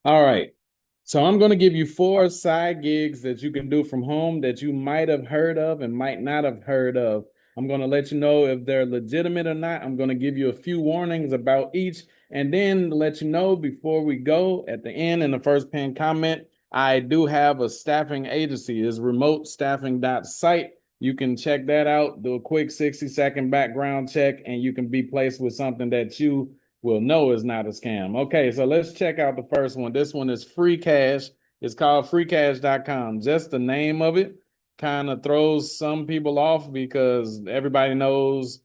All right. So I'm going to give you four side gigs that you can do from home that you might have heard of and might not have heard of. I'm going to let you know if they're legitimate or not. I'm going to give you a few warnings about each and then let you know before we go at the end in the first pinned comment. I do have a staffing agency. It's remote staffing.site. You can check that out, do a quick 60-second background check, and you can be placed with something that you will know is not a scam. Okay, so let's check out the first one. This one is Free Cash. It's called freecash.com. Just the name of it kind of throws some people off because everybody knows,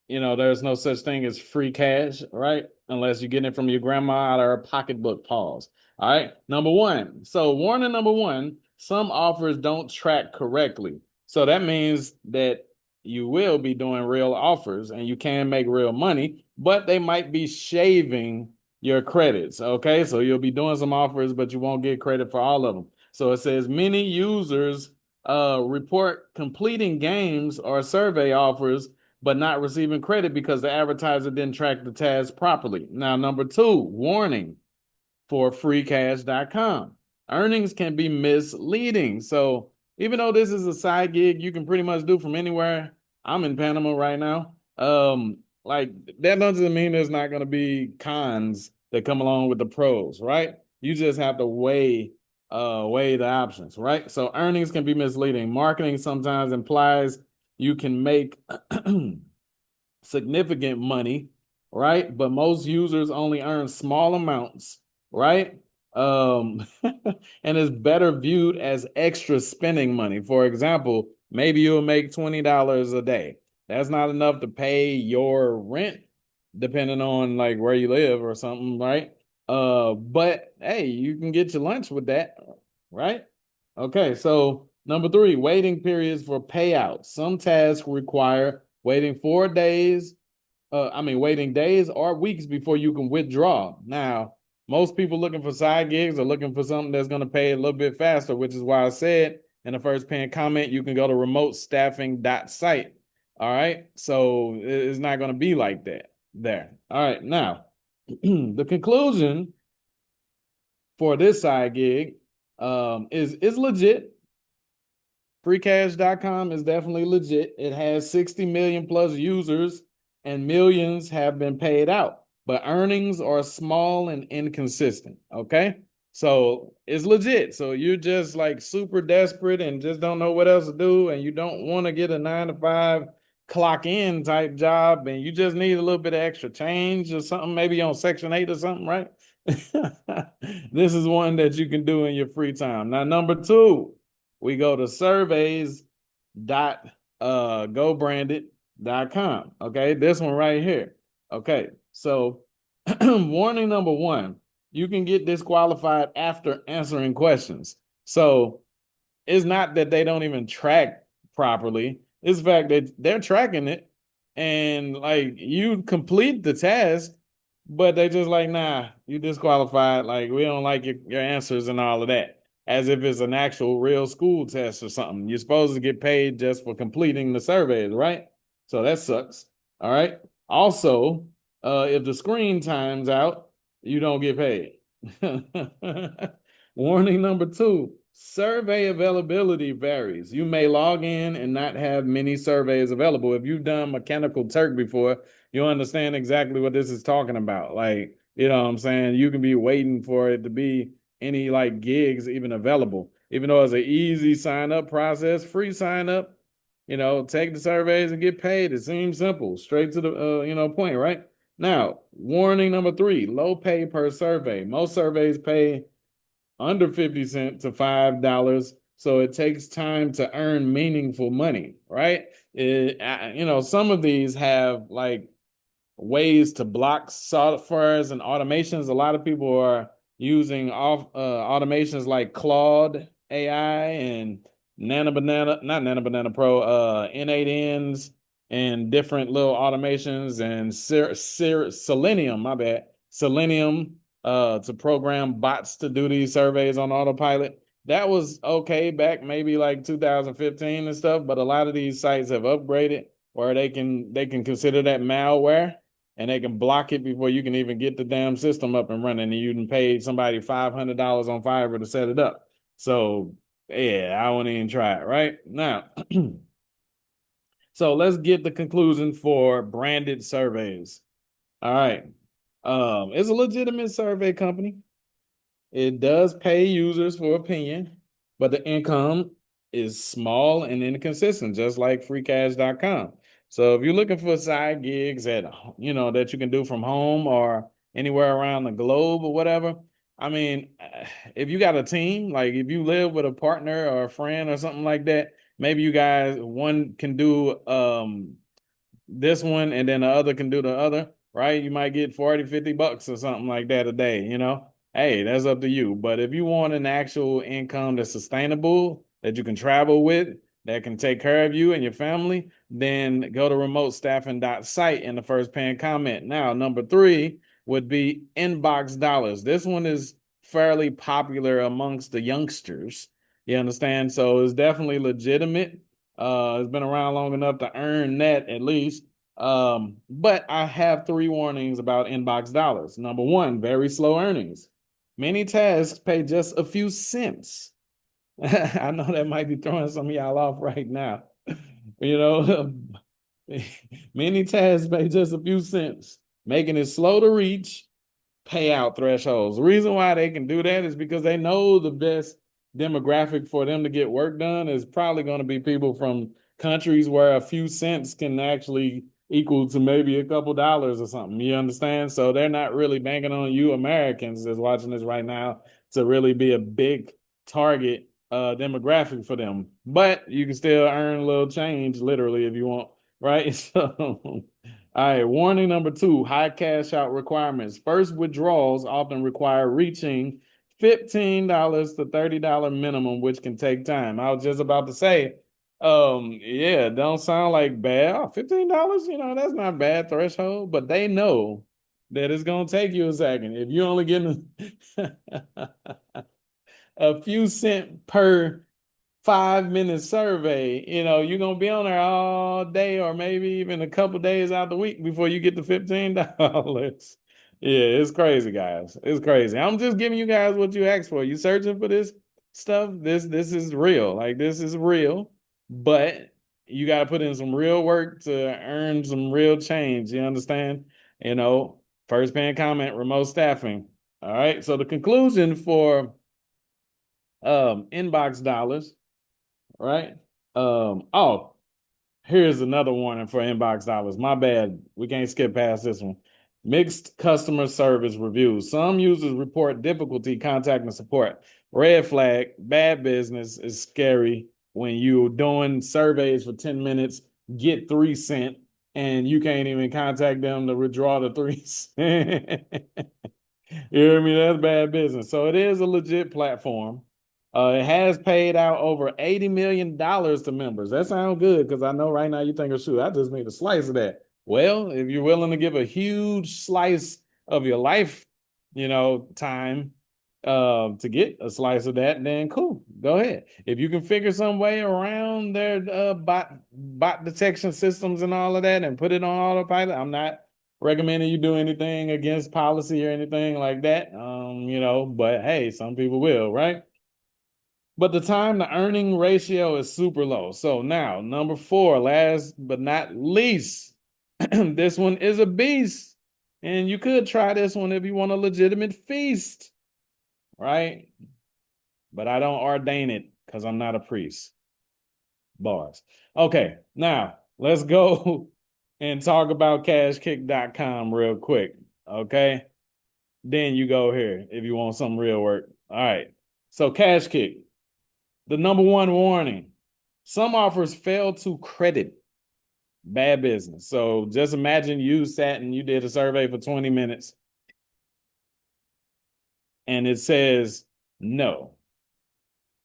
there's no such thing as free cash, right? Unless you're getting it from your grandma out of her pocketbook. Pause. All right. Number one. So, warning number one, some offers don't track correctly. So, that means that you will be doing real offers and you can make real money, but they might be shaving your credits. Okay. So, you'll be doing some offers, but you won't get credit for all of them. So, it says many users report completing games or survey offers but not receiving credit because the advertiser didn't track the task properly. Now, number two, warning for freecash.com. Earnings can be misleading. So, even though this is a side gig you can pretty much do from anywhere, I'm in Panama right now. Like that doesn't mean there's not going to be cons that come along with the pros, right? You just have to weigh the options, right? So earnings can be misleading. Marketing sometimes implies you can make significant money, right? But most users only earn small amounts, right? And it's better viewed as extra spending money. For example, maybe you'll make $20 a day. That's not enough to pay your rent, depending on like where you live or something, right? But hey, you can get your lunch with that, right? Okay, so number three, waiting periods for payouts. Some tasks require waiting days or weeks before you can withdraw. Now, most people looking for side gigs are looking for something that's going to pay a little bit faster, which is why I said in the first pinned comment, you can go to remote staffing.site. All right. So it's not going to be like that there. All right. Now, the conclusion for this side gig is legit. Freecash.com is definitely legit. It has 60 million plus users and millions have been paid out, but earnings are small and inconsistent. Okay. So it's legit. So you're just like super desperate and just don't know what else to do. And you don't want to get a 9 to 5 clock in type job. And you just need a little bit of extra change or something, maybe on Section 8 or something, right? This is one that you can do in your free time. Now, number two, we go to surveys dot gobranded.com. Okay, this one right here. Okay, so warning number one, you can get disqualified after answering questions. So it's not that they don't even track properly. It's the fact that they're tracking it and like you complete the task, but they just like, nah, you disqualified. Like, we don't like your answers and all of that. As if it's an actual real school test or something. You're supposed to get paid just for completing the surveys, right? So that sucks. All right. Also, if the screen times out, you don't get paid. Warning number two, survey availability varies. You may log in and not have many surveys available. If you've done Mechanical Turk before, you understand exactly what this is talking about. Like, you know what I'm saying? You can be waiting for it to be any like gigs even available. Even though it's an easy sign up process, free sign up, take the surveys and get paid. It seems simple, straight to the point, right? Now, warning number three, low pay per survey. Most surveys pay under 50 cents to $5. So it takes time to earn meaningful money, right? Some of these have like ways to block softwares and automations. A lot of people are using automations like Claude AI and Nano Banana, not Nano Banana Pro, N8Ns and different little automations and Selenium, my bad, Selenium to program bots to do these surveys on autopilot. That was okay back maybe like 2015 and stuff, but a lot of these sites have upgraded where they can consider that malware and they can block it before you can even get the damn system up and running. And you can pay somebody $500 on Fiverr to set it up. So yeah, I won't even try it right now. So let's get the conclusion for branded surveys. All right. It's a legitimate survey company. It does pay users for opinion, but the income is small and inconsistent, just like freecash.com. So if you're looking for side gigs that you can do from home or anywhere around the globe or whatever, I mean, if you got a team, like if you live with a partner or a friend or something like that, maybe you guys one can do this one and then the other can do the other, right? You might get 40, $50 or something like that a day, you know? Hey, that's up to you. But if you want an actual income that's sustainable, that you can travel with, that can take care of you and your family, then go to remotestaffing.site in the first pinned comment. Now, number 3 would be Inbox Dollars. This one is fairly popular amongst the youngsters. You understand? So it's definitely legitimate. It's been around long enough to earn that at least. But I have 3 warnings about Inbox Dollars. Number 1, very slow earnings. Many tasks pay just a few cents. I know that might be throwing some of y'all off right now. You know, many tasks pay just a few cents, making it slow to reach payout thresholds. The reason why they can do that is because they know the best demographic for them to get work done is probably going to be people from countries where a few cents can actually equal to maybe a couple dollars or something. You understand? So they're not really banking on you Americans that's watching this right now to really be a big target demographic for them. But you can still earn a little change literally if you want, right? So all right, warning number 2, high cash out requirements. First withdrawals often require reaching $15 to $30 minimum, which can take time. I was just about to say, yeah, don't sound like bad. Oh, $15, that's not bad threshold, but they know that it's gonna take you a second. If you're only getting a few cent per 5-minute survey, you're gonna be on there all day or maybe even a couple days out the week before you get to $15. Yeah, it's crazy, guys. It's crazy. I'm just giving you guys what you asked for. You searching for this stuff? This is real. Like this is real, but you gotta put in some real work to earn some real change. You understand? First pan comment, remote staffing. All right. So the conclusion for Inbox Dollars, right? Oh, here's another warning for Inbox Dollars. My bad. We can't skip past this one. Mixed customer service reviews. Some users report difficulty contacting support. Red flag, bad business is scary when you're doing surveys for 10 minutes, get 3 cents, and you can't even contact them to withdraw the 3 cents. You hear me? That's bad business. So it is a legit platform. It has paid out over $80 million to members. That sounds good because I know right now you think, shoot, I just made a slice of that. Well, if you're willing to give a huge slice of your life, time to get a slice of that, then cool, go ahead. If you can figure some way around their bot detection systems and all of that and put it on autopilot, I'm not recommending you do anything against policy or anything like that. But hey, some people will, right? But the time to earning ratio is super low. So now, number 4, last but not least, this one is a beast. And you could try this one if you want a legitimate feast, right? But I don't ordain it because I'm not a priest. Bars. Okay, now let's go and talk about cashkick.com real quick. Okay. Then you go here if you want some real work. All right. So Cashkick, the number 1 warning. Some offers fail to credit. Bad business. So just imagine you sat and you did a survey for 20 minutes and it says no.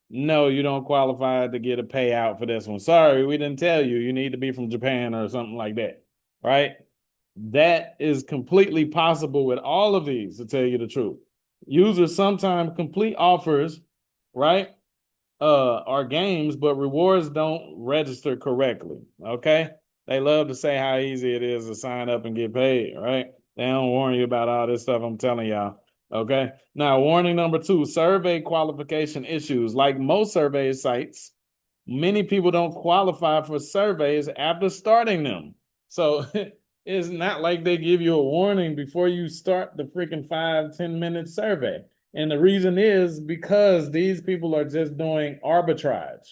No, you don't qualify to get a payout for this one. Sorry, we didn't tell you. You need to be from Japan or something like that. Right? That is completely possible with all of these, to tell you the truth. Users sometimes complete offers, right? Or games, but rewards don't register correctly. Okay. They love to say how easy it is to sign up and get paid, right? They don't warn you about all this stuff I'm telling y'all. Okay. Now, warning number 2, survey qualification issues. Like most survey sites, many people don't qualify for surveys after starting them. So it's not like they give you a warning before you start the freaking 5-10 minute survey. And the reason is because these people are just doing arbitrage.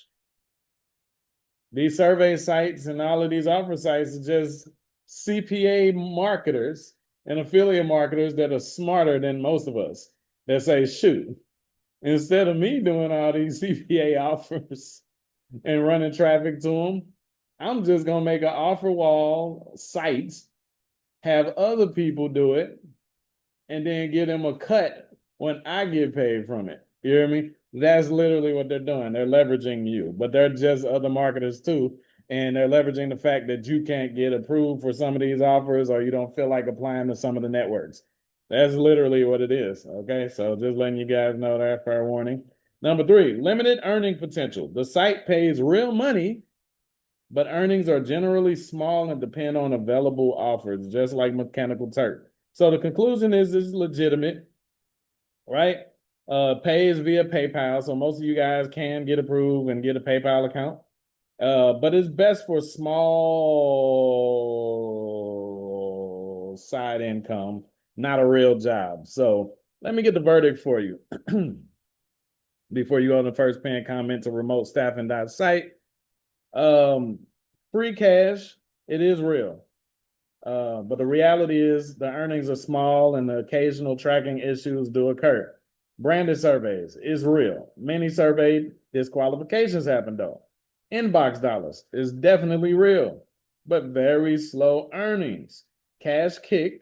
These survey sites and all of these offer sites are just CPA marketers and affiliate marketers that are smarter than most of us that say, shoot, instead of me doing all these CPA offers and running traffic to them, I'm just going to make an offer wall site, have other people do it, and then give them a cut when I get paid from it. You hear me? That's literally what they're doing. They're leveraging you, but they're just other marketers too. And they're leveraging the fact that you can't get approved for some of these offers or you don't feel like applying to some of the networks. That's literally what it is. Okay. So just letting you guys know that, fair warning. Number 3, limited earning potential. The site pays real money, but earnings are generally small and depend on available offers, just like Mechanical Turk. So the conclusion is this is legitimate, right? Pays via PayPal, so most of you guys can get approved and get a PayPal account. But it's best for small side income, not a real job. So let me get the verdict for you. Before you go on the first pinned comment to remote-staffing.site. Free cash, it is real. But the reality is the earnings are small and the occasional tracking issues do occur. Branded surveys is real. Many survey disqualifications happen though. Inbox dollars is definitely real, but very slow earnings. Cash kick,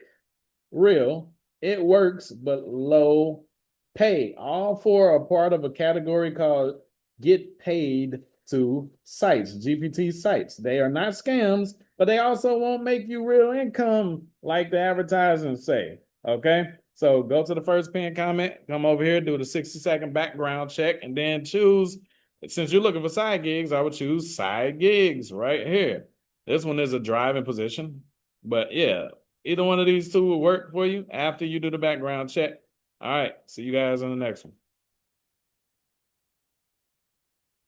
real. It works, but low pay. All 4 are part of a category called get paid to sites, GPT sites. They are not scams, but they also won't make you real income like the advertisements say. Okay. So go to the first pinned comment, come over here, do the 60-second background check, and then choose. Since you're looking for side gigs, I would choose side gigs right here. This one is a driving position, but yeah, either one of these 2 will work for you after you do the background check. All right. See you guys on the next one.